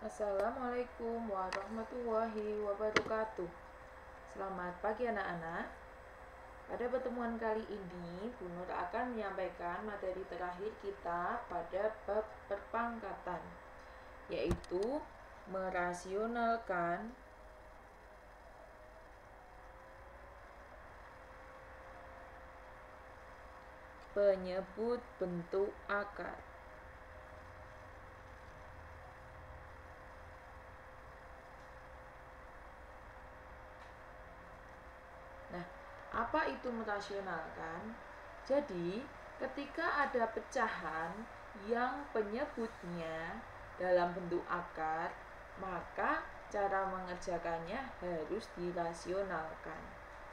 Assalamualaikum warahmatullahi wabarakatuh. Selamat pagi anak-anak. Pada pertemuan kali ini, Bu Nur akan menyampaikan materi terakhir kita pada bab perpangkatan, yaitu merasionalkan penyebut bentuk akar. Nah, apa itu merasionalkan? Jadi, ketika ada pecahan yang penyebutnya dalam bentuk akar, maka cara mengerjakannya harus dirasionalkan.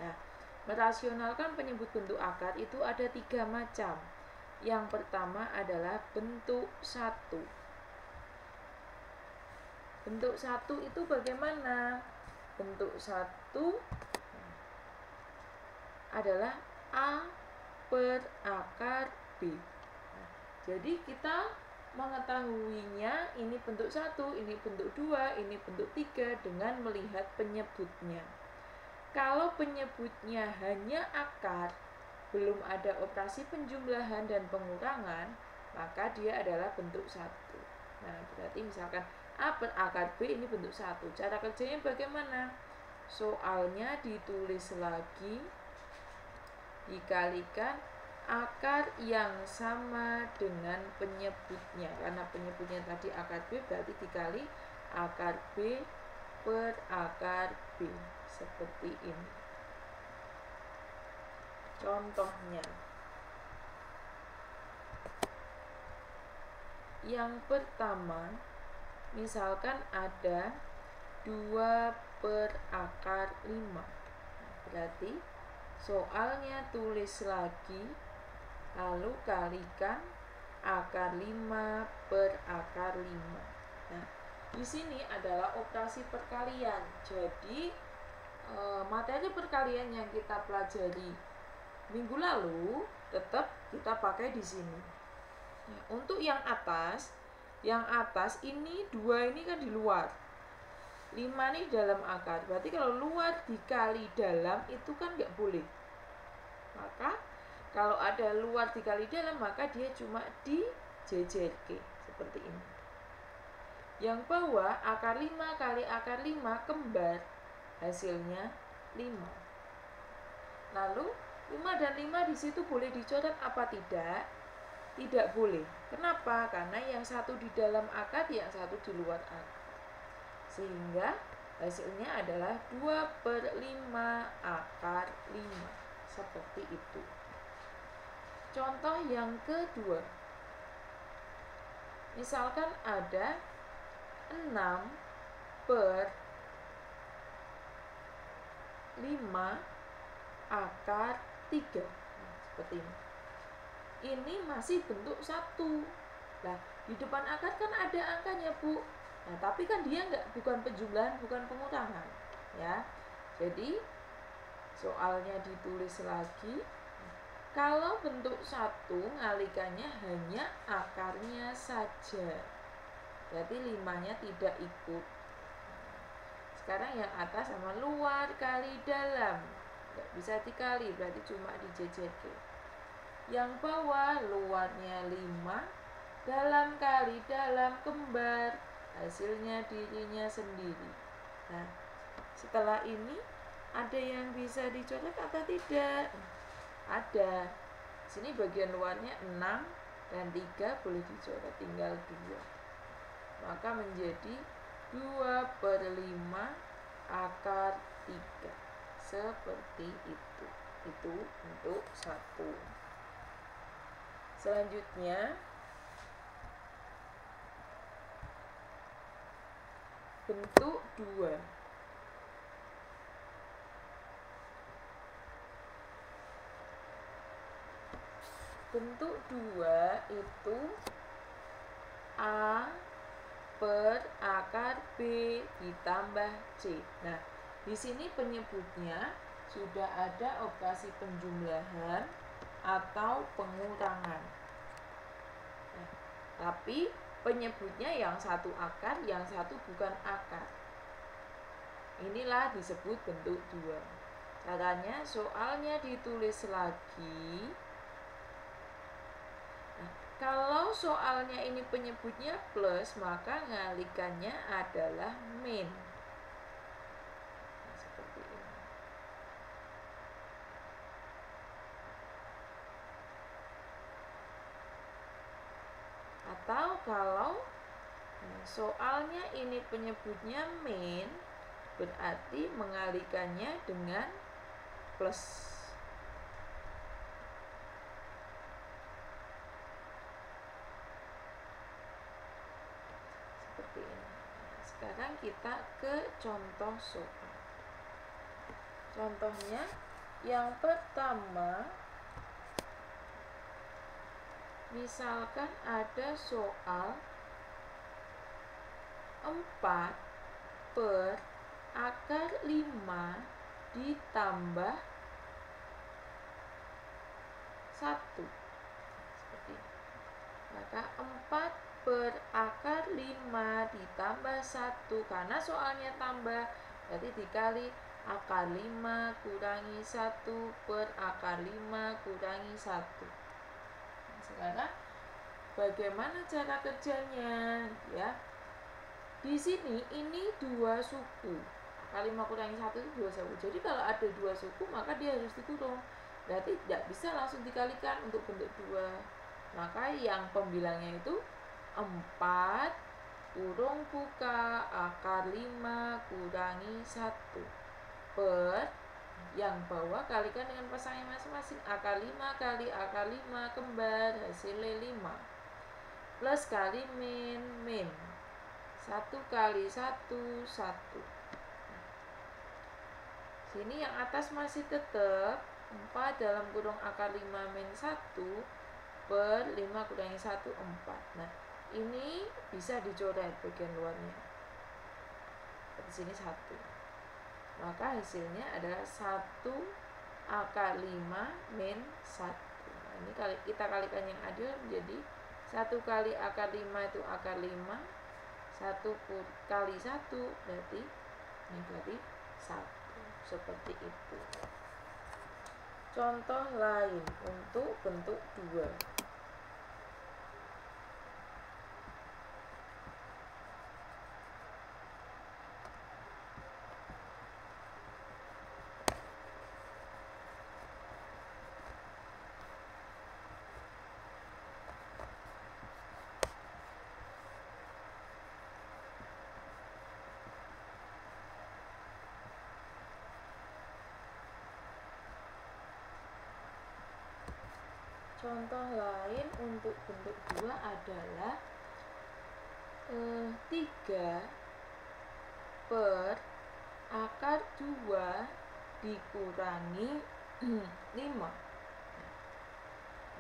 Nah, merasionalkan penyebut bentuk akar itu ada 3 macam. Yang pertama adalah bentuk 1. Bentuk 1 itu bagaimana? Bentuk 1 adalah A per akar B. Nah, jadi kita mengetahuinya ini bentuk 1, ini bentuk 2, ini bentuk 3 dengan melihat penyebutnya. Kalau penyebutnya hanya akar, belum ada operasi penjumlahan dan pengurangan, maka dia adalah bentuk 1. Nah, berarti misalkan A per akar B ini bentuk 1. Cara kerjanya bagaimana? Soalnya ditulis lagi dikalikan akar yang sama dengan penyebutnya, karena penyebutnya tadi akar B, berarti dikali akar B per akar B, seperti ini. Contohnya, yang pertama, misalkan ada 2 per akar 5. Berarti soalnya tulis lagi, lalu kalikan akar 5 per akar 5. Nah, di sini adalah operasi perkalian. Jadi, materi perkalian yang kita pelajari minggu lalu tetap kita pakai di sini. Nah, untuk yang atas ini 2 ini kan di luar. 5 nih dalam akar, berarti kalau luar dikali dalam itu kan nggak boleh. Maka kalau ada luar dikali dalam, maka dia cuma di JJK seperti ini. Yang bawah akar 5 kali akar 5 kembar, hasilnya 5. Lalu 5 dan 5 di situ boleh dicoret apa tidak? Tidak boleh. Kenapa? Karena yang satu di dalam akar, yang satu di luar akar. Sehingga hasilnya adalah 2 per 5 akar 5. Seperti itu. Contoh yang kedua. Misalkan ada 6 per 5 akar 3. Nah, seperti ini. Ini masih bentuk 1. Nah, di depan akar kan ada angkanya, Bu. Nah, tapi kan dia bukan penjumlahan, bukan pengurangan, ya. Jadi soalnya ditulis lagi. Kalau bentuk 1 ngalikannya hanya akarnya saja, berarti 5-nya tidak ikut. Sekarang yang atas sama luar kali dalam, nggak bisa dikali, berarti cuma di JJK. Yang bawah luarnya 5, dalam kali dalam kembar, hasilnya dirinya sendiri. Nah, setelah ini ada yang bisa dicoret atau tidak? Ada. Sini bagian luarnya 6 dan 3 boleh dicoret, tinggal 2. Maka menjadi 2 per 5 akar 3. Seperti itu. Itu untuk 1. Selanjutnya, bentuk 2. Bentuk 2 itu A per akar B ditambah C. Nah, di sini penyebutnya sudah ada operasi penjumlahan atau pengurangan. Nah, tapi penyebutnya yang satu akar, yang satu bukan akar. Inilah disebut bentuk 2. Caranya soalnya ditulis lagi. Nah, kalau soalnya ini penyebutnya plus, maka ngalikannya adalah min. Nah, seperti ini. Atau kalau soalnya ini penyebutnya min, berarti mengalikannya dengan plus. Seperti ini. Nah, sekarang kita ke contoh soal. Contohnya yang pertama, misalkan ada soal 4 per akar 5 ditambah 1. Seperti ini. Maka 4 per akar 5 ditambah 1. Karena soalnya tambah, berarti dikali akar 5 kurangi 1 per akar 5 kurangi 1. Nah, sekarang bagaimana cara kerjanya? Ya, di sini ini 2 suku. Akar 5 kurangi 1 itu 2 suku. Jadi kalau ada 2 suku, maka dia harus dikurung. Berarti tidak bisa langsung dikalikan untuk bentuk 2. Maka yang pembilangnya itu 4 kurung buka akar 5 kurangi 1 per yang bawah kalikan dengan pasangan masing-masing. Akar 5 kali akar 5 kembar, hasilnya 5. Plus kali min. 1 kali 1, 1. Sini yang atas masih tetap 4 dalam kurung akar 5 min 1 per 5 kurangi 1, 4. Nah, ini bisa dicoret bagian luarnya. Di sini 1. Maka hasilnya adalah 1 akar 5 min 1. Nah, ini kita kalikan yang adil menjadi 1 kali akar 5 itu akar 5. 1 kali 1 berarti negatif 1. Seperti itu. Contoh lain untuk bentuk 2. Contoh lain untuk bentuk 2 adalah 3 per akar 2 dikurangi 5.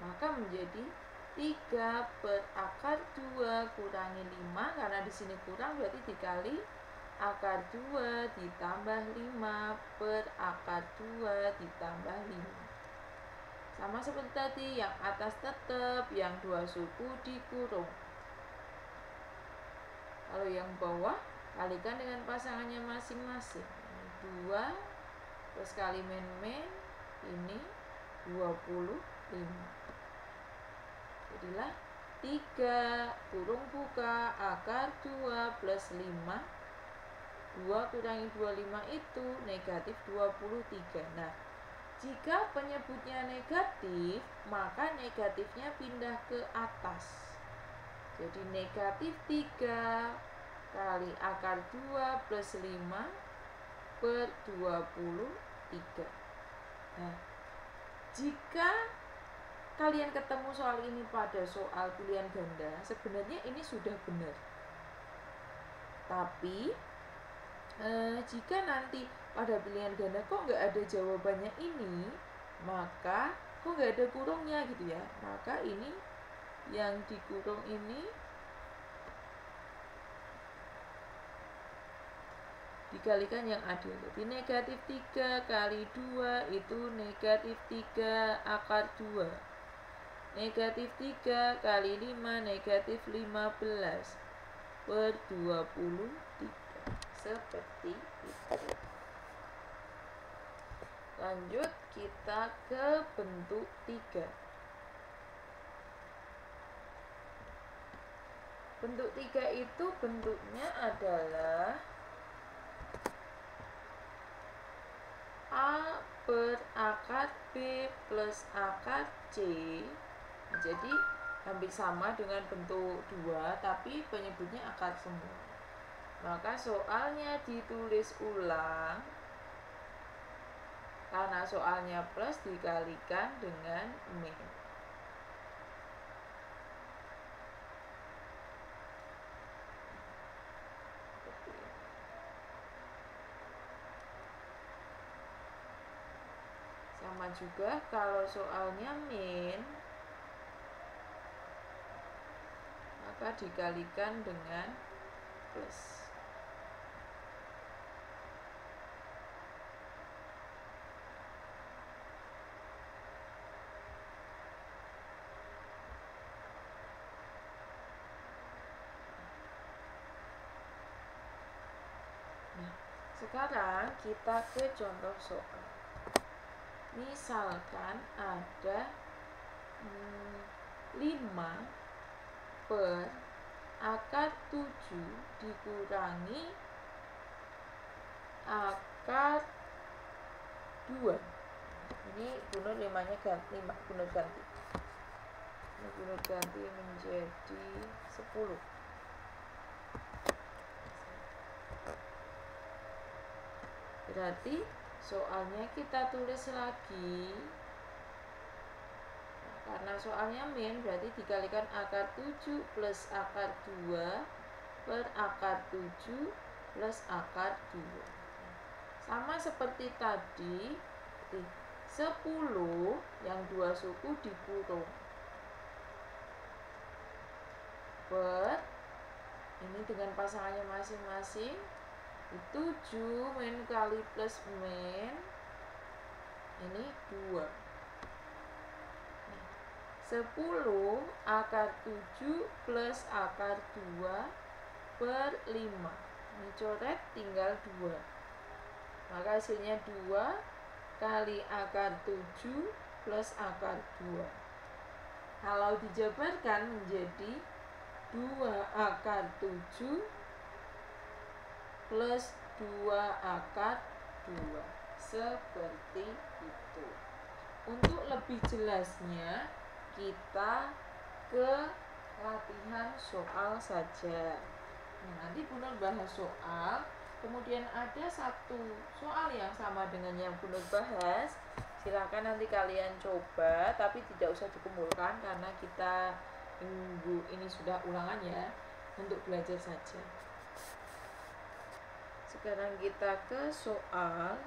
Maka menjadi 3 per akar 2 kurangi 5. Karena di sini kurang berarti dikali akar 2 ditambah 5 per akar 2 ditambah 5. Sama seperti tadi, yang atas tetap, yang 2 suku dikurung. Kalau yang bawah kalikan dengan pasangannya masing-masing. 2 plus kali min ini 25. Jadilah 3 kurung buka akar 2 plus 5. 2 kurangi 25 itu negatif 23. Nah, jika penyebutnya negatif, maka negatifnya pindah ke atas. Jadi negatif 3 kali akar 2 plus 5 per 23. Nah, jika kalian ketemu soal ini pada soal pilihan ganda, sebenarnya ini sudah benar. Tapi jika nanti pada pilihan ganda kok nggak ada jawabannya ini, maka kok nggak ada kurungnya gitu ya, maka ini yang dikurung ini dikalikan yang adil. Jadi negatif 3 kali 2 itu negatif 3 akar 2. negatif 3 kali 5 negatif 15 per 23. Seperti itu. Lanjut kita ke bentuk 3. Bentuk 3 itu bentuknya adalah A per akar B plus akar C. Jadi hampir sama dengan bentuk 2, tapi penyebutnya akar semua. Maka soalnya ditulis ulang, karena soalnya plus dikalikan dengan min. Sama juga kalau soalnya min, maka dikalikan dengan plus. Nah, sekarang kita ke contoh soal. Misalkan ada 5 per akar 7 dikurangi akar 2. Ini Bunur 5-nya ganti, Bunur ganti. Ini Bunur ganti menjadi 10. Berarti soalnya kita tulis lagi, karena soalnya min, berarti dikalikan akar 7 plus akar 2 per akar 7 plus akar 2. Sama seperti tadi, 10 yang 2 suku dikurung per, ini dengan pasangannya masing-masing, 7 min kali plus min, ini 2. 10 akar 7 plus akar 2 per 5. Ini coret tinggal 2. Maka hasilnya 2 kali akar 7 plus akar 2. Kalau dijabarkan menjadi 2 akar 7 plus 2 akar 2. Seperti itu. Untuk lebih jelasnya, kita ke latihan soal saja. Nanti Bunur bahas soal, kemudian ada satu soal yang sama dengan yang Bunur bahas. Silakan nanti kalian coba, tapi tidak usah dikumpulkan karena kita minggu ini sudah ulangan ya, untuk belajar saja. Sekarang kita ke soal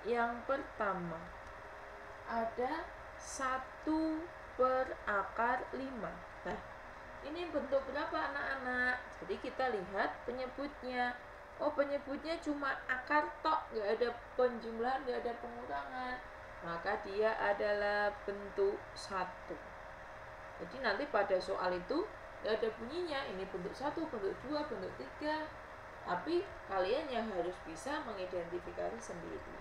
yang pertama. Ada 1 per akar 5. Nah, ini bentuk berapa anak-anak? Jadi kita lihat penyebutnya. Oh, penyebutnya cuma akar tok, nggak ada penjumlahan, nggak ada pengurangan. Maka dia adalah bentuk 1. Jadi nanti pada soal itu nggak ada bunyinya, ini bentuk 1, bentuk 2, bentuk 3. Tapi kalian yang harus bisa mengidentifikasi sendiri.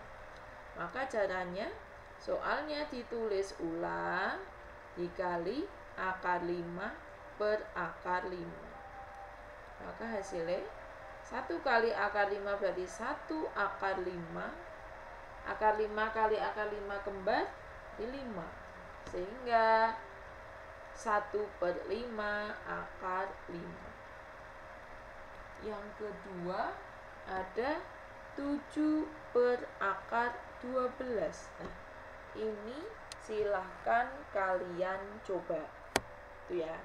Maka caranya, soalnya ditulis ulang dikali akar 5 per akar 5. Maka hasilnya 1 kali akar 5 berarti 1 akar 5. Akar 5 kali akar 5 kembar di 5. Sehingga 1 per 5 akar 5. Yang kedua ada 7 per akar 12. Nah, ini silahkan kalian coba. Itu ya.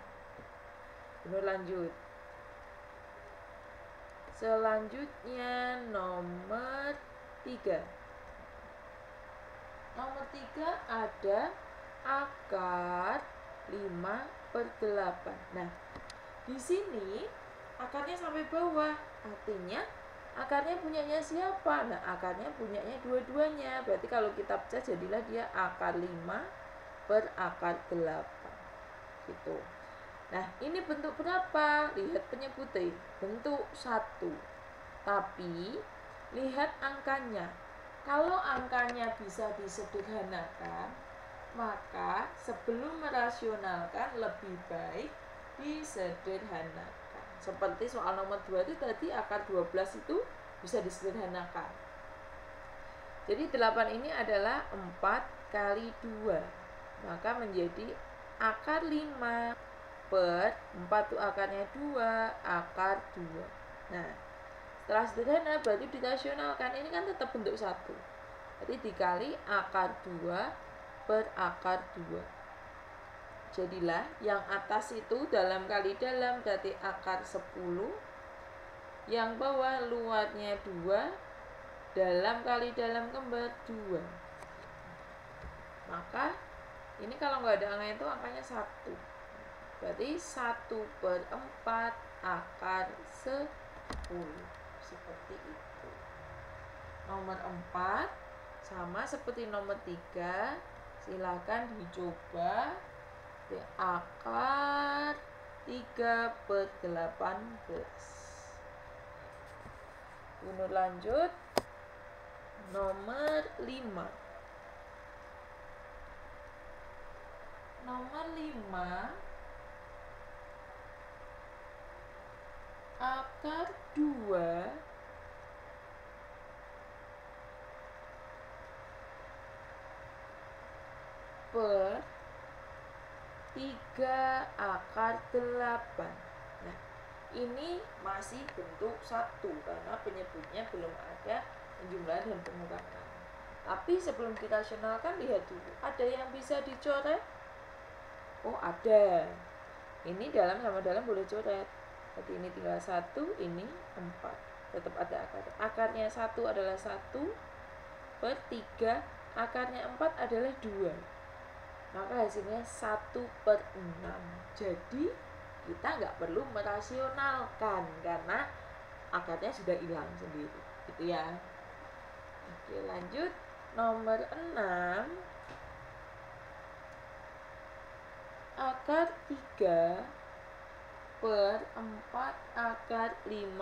Benar, lanjut. Selanjutnya nomor 3. Nomor 3 ada akar 5 per 8. Nah, di sini akarnya sampai bawah, artinya akarnya punyanya siapa? Nah, akarnya punyanya dua-duanya. Berarti kalau kita pecah jadilah dia akar 5 per akar 8 gitu. Nah, ini bentuk berapa? Lihat penyebutnya, bentuk 1. Tapi lihat angkanya. Kalau angkanya bisa disederhanakan, maka sebelum merasionalkan lebih baik disederhanakan. Seperti soal nomor 2 itu tadi, akar 12 itu bisa disederhanakan. Jadi 8 ini adalah 4 kali 2, maka menjadi akar 5 per 4 itu akarnya 2, akar 2. Nah, setelah sederhana berarti dirasionalkan, ini kan tetap bentuk 1. Jadi dikali akar 2 per akar 2. Jadilah yang atas itu dalam kali dalam berarti akar 10, yang bawah luarnya 2, dalam kali dalam kembar 2. Maka ini kalau nggak ada angka itu angkanya 1. Berarti 1 per 4 akar 10. Seperti itu. Nomor 4 sama seperti nomor 3. Silakan dicoba di akar 3 per 18. Bunur lanjut. Nomor 5. Nomor 5, akar 2 per 3 akar 8. Nah, ini masih bentuk 1 karena penyebutnya belum ada penjumlahan dan pengurangan. Tapi sebelum dirasionalkan, lihat dulu, ada yang bisa dicoret? Oh, ada. Ini dalam sama dalam boleh coret. Jadi ini tinggal 1, ini 4. Tetap ada akar. Akarnya 1 adalah 1 per 3. Akarnya 4 adalah 2. Maka hasilnya 1 per 6. Jadi kita nggak perlu merasionalkan karena akarnya sudah hilang sendiri. Gitu ya. Oke, lanjut. Nomor 6. Akar 3 per 4 akar 15.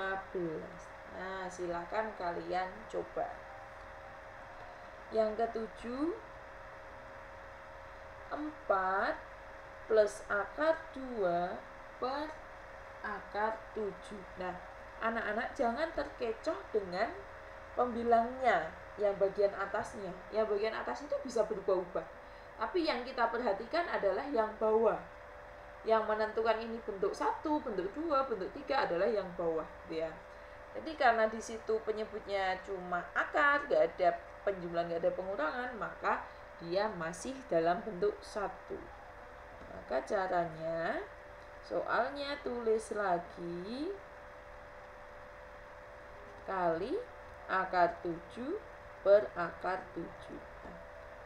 Nah, silakan kalian coba. Yang ketujuh, 4 plus akar 2 per akar 7. Nah, anak-anak jangan terkecoh dengan pembilangnya yang bagian atasnya. Yang bagian atas itu bisa berubah-ubah. Tapi yang kita perhatikan adalah yang bawah. Yang menentukan ini bentuk 1, bentuk 2, bentuk 3 adalah yang bawah, gitu ya. Jadi karena di situ penyebutnya cuma akar, gak ada penjumlahan, gak ada pengurangan, maka dia masih dalam bentuk 1. Maka caranya, soalnya tulis lagi kali akar 7 per akar 7. Nah,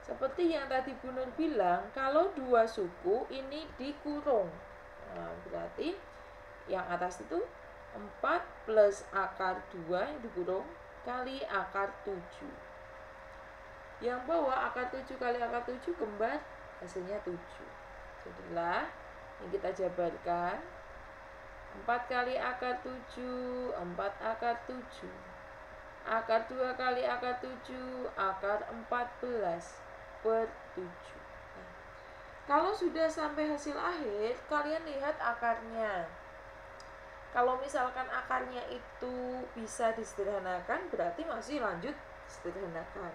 seperti yang tadi Bu Nur bilang, kalau 2 suku ini dikurung. Nah, berarti yang atas itu 4 plus akar 2 yang dikurung kali akar 7. Yang bawah akar 7 kali akar 7 kembar, hasilnya 7. Jadilah yang kita jabarkan 4 kali akar 7, 4 akar 7. Akar 2 kali akar 7, akar 14 per 7. Nah, kalau sudah sampai hasil akhir, kalian lihat akarnya. Kalau misalkan akarnya itu bisa disederhanakan, berarti masih lanjut sederhanakan.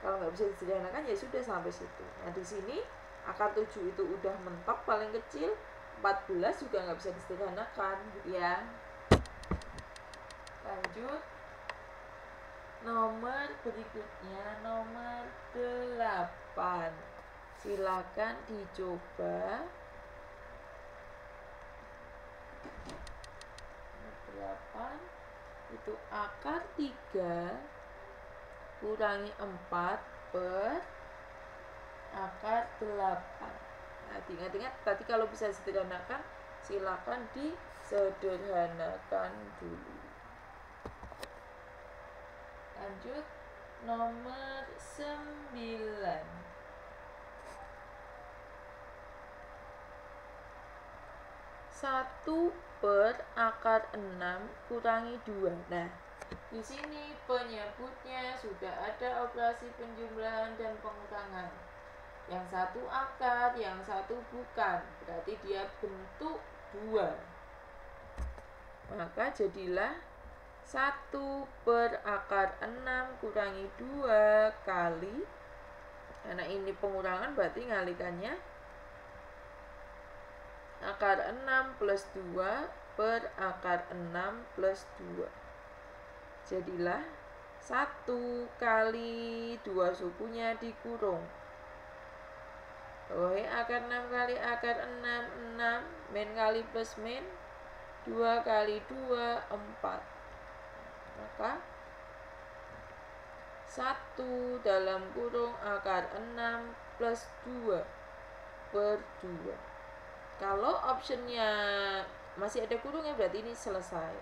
Kalau nggak bisa disederhanakan, ya sudah sampai situ. Nah, di sini akar 7 itu udah mentok paling kecil, 14 juga nggak bisa disederhanakan, gitu ya. Lanjut. Nomor berikutnya, nomor 8. Silakan dicoba. Nomor 8 itu akar 3 kurangi 4 per akar 8. Nah, ingat-ingat tadi kalau bisa disederhanakan, silakan disederhanakan dulu. Lanjut, nomor 9. 1 per akar 6 kurangi 2. Nah, di sini penyebutnya sudah ada operasi penjumlahan dan pengurangan. Yang satu akar, yang satu bukan. Berarti dia bentuk 2. Maka jadilah 1 per akar 6 kurangi 2 kali, karena ini pengurangan berarti ngalikannya akar 6 plus 2 per akar 6 plus 2. Jadilah 1 kali 2 sukunya dikurung. Akar 6 kali akar 6, 6. Min kali plus min, 2 kali 2, 4. Maka 1 dalam kurung akar 6 plus 2 per 2. Kalau optionnya masih ada kurungnya berarti ini selesai.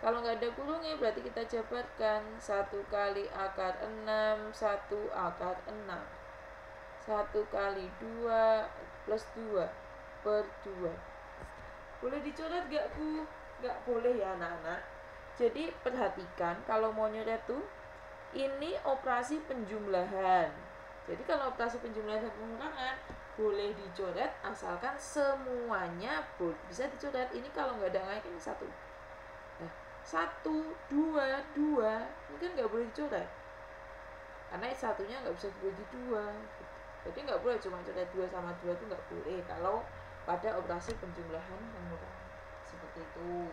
Kalau nggak ada kurungnya berarti kita jabarkan 1 kali akar 6, 1 akar 6. 1 kali 2 plus 2 per 2. Boleh dicoret gak, Bu? Nggak boleh ya anak-anak. Jadi perhatikan kalau mau nyoret tuh ini operasi penjumlahan. Jadi kalau operasi penjumlahan dan pengurangan boleh dicoret asalkan semuanya bisa dicoret. Ini kalau nggak ada ngalikan 1. Nah, 1, 2, 2 ini kan nggak boleh dicoret. Karena satunya nggak bisa dibagi 2. Jadi nggak boleh cuma coret 2 sama 2 itu nggak boleh kalau pada operasi penjumlahan pengurangan. Seperti itu.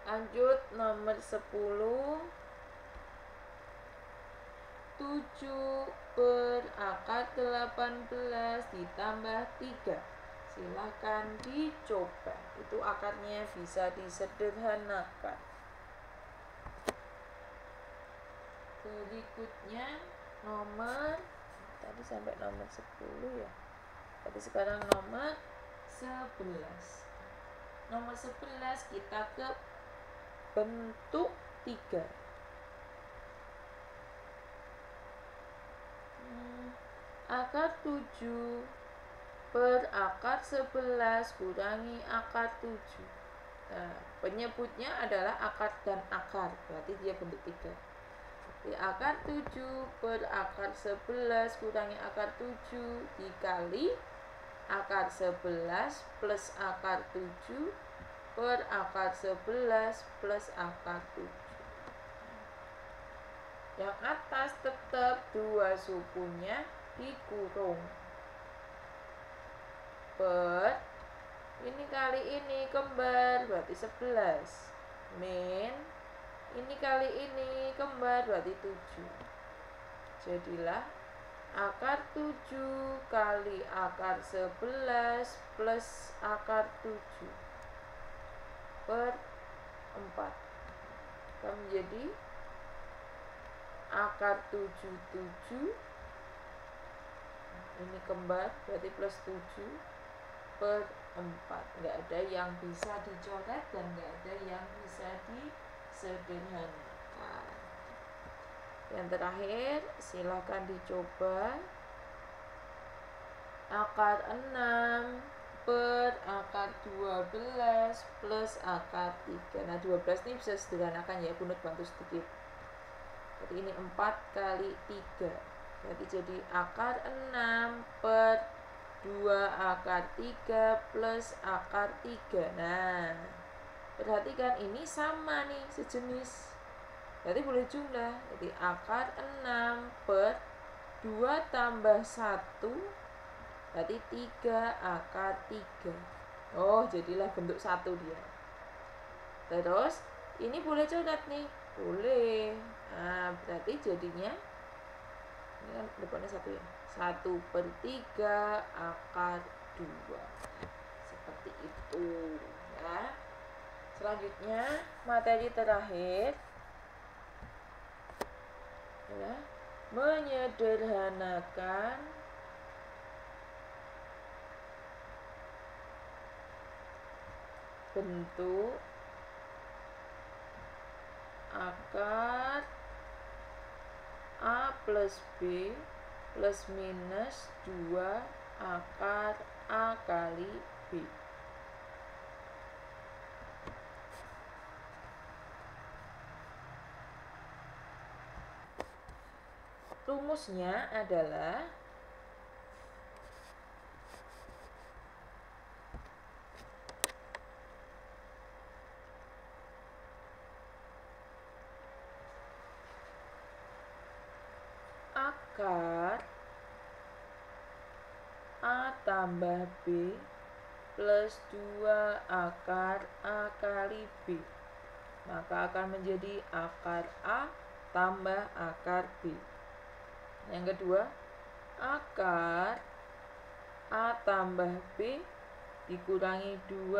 Lanjut nomor 10. 7 per akar 18 ditambah 3. Silahkan dicoba. Itu akarnya bisa disederhanakan. Berikutnya nomor, tadi sampai nomor 10 ya. Tadi sekarang nomor 11. Nomor 11 kita ke bentuk 3. Akar 7 per akar 11 kurangi akar 7. Nah, penyebutnya adalah akar dan akar, berarti dia bentuk 3. Di akar 7 per akar 11 kurangi akar 7 dikali akar 11 plus akar 7 per akar 11 plus akar 7. Yang atas tetap 2 sukunya dikurung per ini kali ini kembar berarti 11 min ini kali ini kembar berarti 7. Jadilah akar 7 kali akar 11 plus akar 7 per 4 akan menjadi akar 7 ini kembar berarti plus 7 per 4. Nggak ada yang bisa dicoret dan nggak ada yang bisa disederhanakan. Yang terakhir silakan dicoba. Akar 6 per akar 12 plus akar 3. Nah 12 ini bisa sederhanakan ya, Bunut bantu sedikit. Jadi ini 4 kali 3. Berarti jadi akar 6 per 2 akar 3 plus akar 3. Nah, perhatikan ini sama nih, sejenis. Berarti boleh jumlah. Jadi akar 6 per 2 tambah 1 berarti 3 akar 3. Oh, jadilah bentuk 1 dia. Terus, ini boleh coret nih. Boleh. Nah, berarti jadinya ini kan depannya 1 ya. 1 per 3 akar 2. Seperti itu ya. Selanjutnya materi terakhir ya, menyederhanakan bentuk akar A plus B plus minus 2 akar A kali B. rumusnya adalah akar A tambah B plus 2 akar A kali B. Maka akan menjadi akar A tambah akar B. Yang kedua, akar A tambah B dikurangi 2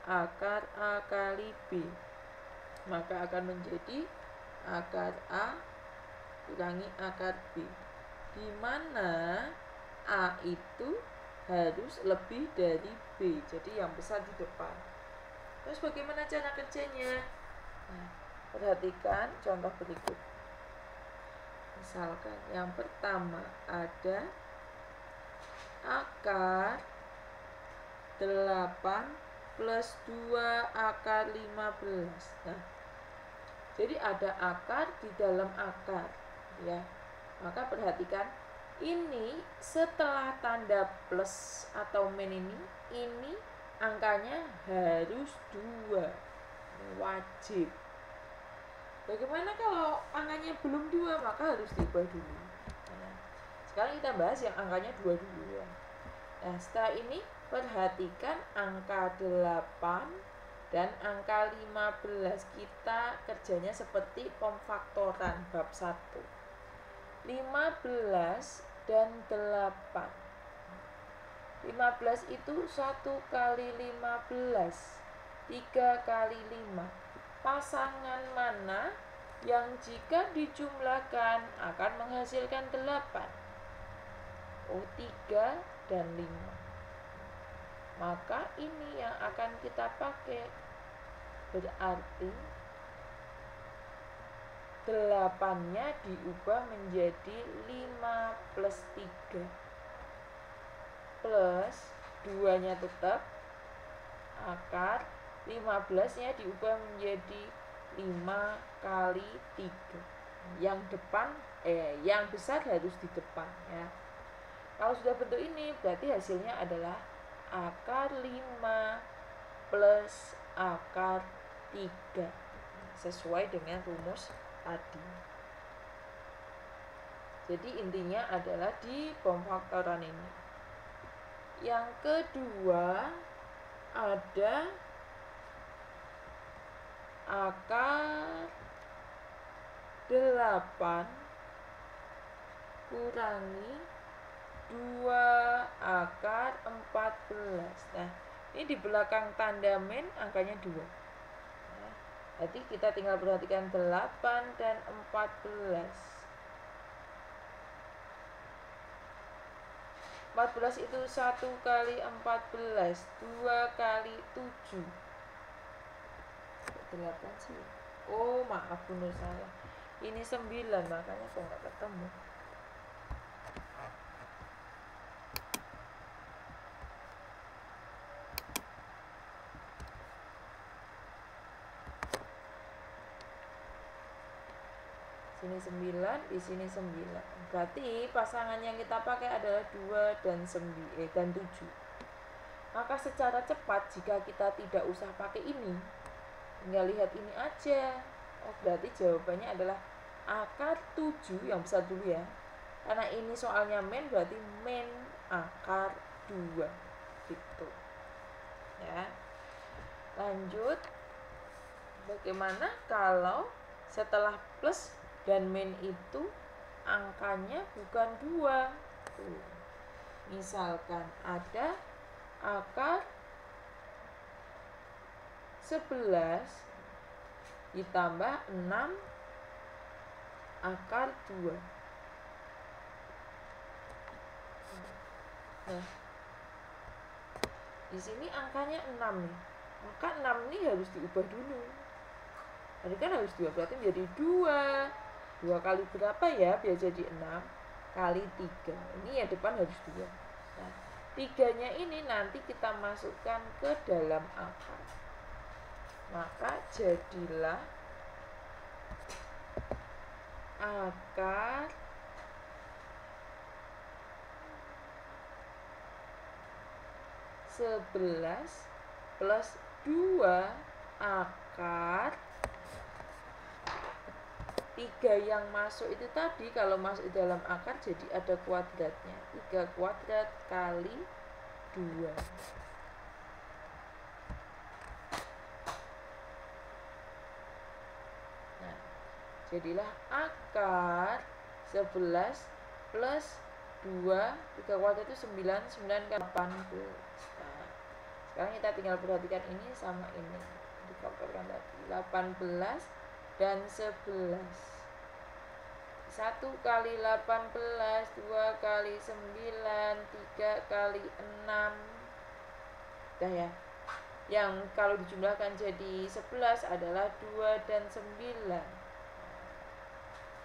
akar A kali B. Maka akan menjadi akar A kurangi akar B, di mana A itu harus lebih dari B, jadi yang besar di depan. Terus bagaimana cara kerjanya? Nah, perhatikan contoh berikut. Misalkan yang pertama ada akar 8 plus 2 akar 15. Nah, jadi ada akar di dalam akar, ya. Maka perhatikan, ini setelah tanda plus atau min ini angkanya harus 2, wajib. Bagaimana kalau angkanya belum 2, maka harus diubah dulu. Nah, sekarang kita bahas yang angkanya 2 dulu, ya. Nah, setelah ini perhatikan angka 8 dan angka 15. Kita kerjanya seperti pemfaktoran bab 1. 15 dan 8. 15 itu 1 kali 15, 3 kali 5. Pasangan mana yang jika dijumlahkan akan menghasilkan 8? Oh, 3 dan 5. Maka ini yang akan kita pakai. Berarti 8-nya diubah menjadi 5 plus 3 plus 2-nya tetap akar 15-nya diubah menjadi 5 kali 3. Yang depan yang besar harus di depan, ya. Kalau sudah bentuk ini berarti hasilnya adalah akar 5 plus akar 3 sesuai dengan rumus tadi. Jadi intinya adalah di pemfaktoran ini. Yang kedua ada akar 8 kurangi 2 akar 14. Nah, ini di belakang tanda min angkanya 2. Nah, jadi kita tinggal perhatikan 8 dan 14. 14 itu 1 kali 14, 2 kali 7. 8 sih. Oh, maaf benar salah. Ini 9, makanya kok nggak ketemu. Sini 9, di sini 9. Berarti pasangan yang kita pakai adalah 2 dan 7. Maka secara cepat jika kita tidak usah pakai ini, tinggal lihat ini aja. Oh, berarti jawabannya adalah akar 7 yang besar dulu, ya. Karena ini soalnya min, berarti min akar 2 gitu. Ya. Lanjut. Bagaimana kalau setelah plus dan min itu angkanya bukan 2? Misalkan ada akar 11 ditambah 6 akar 2. Nah, di sini angkanya 6 nih. Maka 6 ini harus diubah dulu. Tadi kan harus 2, berarti menjadi 2. 2 kali berapa ya biar jadi 6? Kali 3. Ini ya depan harus 2. Nah, 3-nya ini nanti kita masukkan ke dalam akar. Maka jadilah akar 11 plus 2 akar 3 yang masuk itu tadi, kalau masuk di dalam akar jadi ada kuadratnya, 3 kuadrat kali 2. Nah, jadilah akar 11 plus 2, 3 kuadrat itu 9, 9 kali 80. Nah, sekarang kita tinggal perhatikan ini sama ini, dikomparkan tadi 18 dan 11. 1 kali 18, 2 kali 9, 3 kali 6. Dah ya. Yang kalau dijumlahkan jadi 11 adalah 2 dan 9.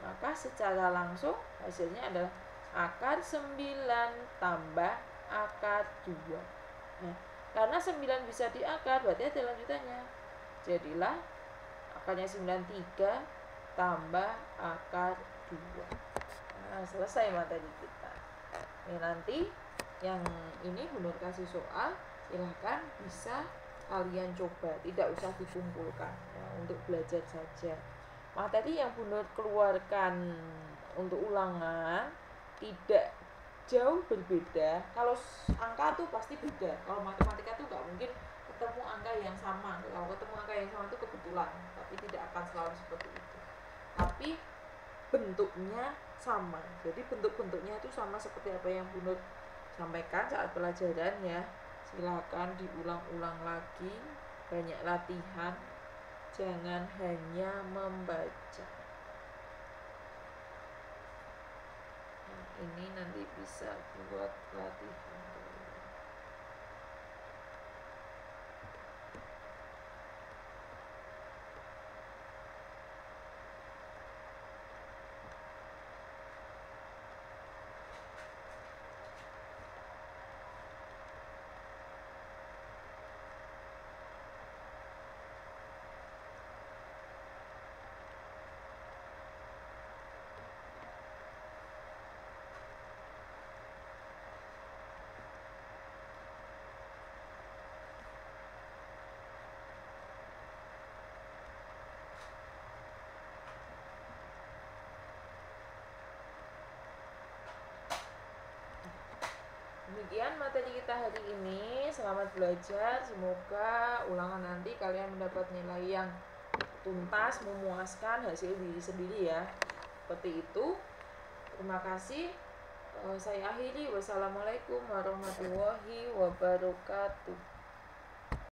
Maka secara langsung hasilnya adalah akar 9 tambah akar 2. Nah, karena 9 bisa diakar, berarti ada lanjutannya. Jadilah akarnya 93 tambah akar 2. Nah, selesai materi kita. Ya, nanti yang ini Bunur kasih soal, silahkan bisa kalian coba, tidak usah dikumpulkan ya, untuk belajar saja. Materi yang Bunur keluarkan untuk ulangan tidak jauh berbeda. Kalau angka tuh pasti beda. Kalau matematika tuh nggak mungkin ketemu angka yang sama. Kalau ketemu angka yang sama itu kebetulan, tapi tidak akan selalu seperti itu. Tapi bentuknya sama. Jadi bentuk-bentuknya itu sama seperti apa yang Bunur sampaikan saat pelajaran ya. Silakan diulang-ulang lagi, banyak latihan, jangan hanya membaca. Nah, ini nanti bisa buat latihan. Demikian materi kita hari ini. Selamat belajar. Semoga ulangan nanti kalian mendapat nilai yang tuntas, memuaskan hasil diri sendiri ya. Seperti itu. Terima kasih. Saya akhiri. Wassalamualaikum warahmatullahi wabarakatuh.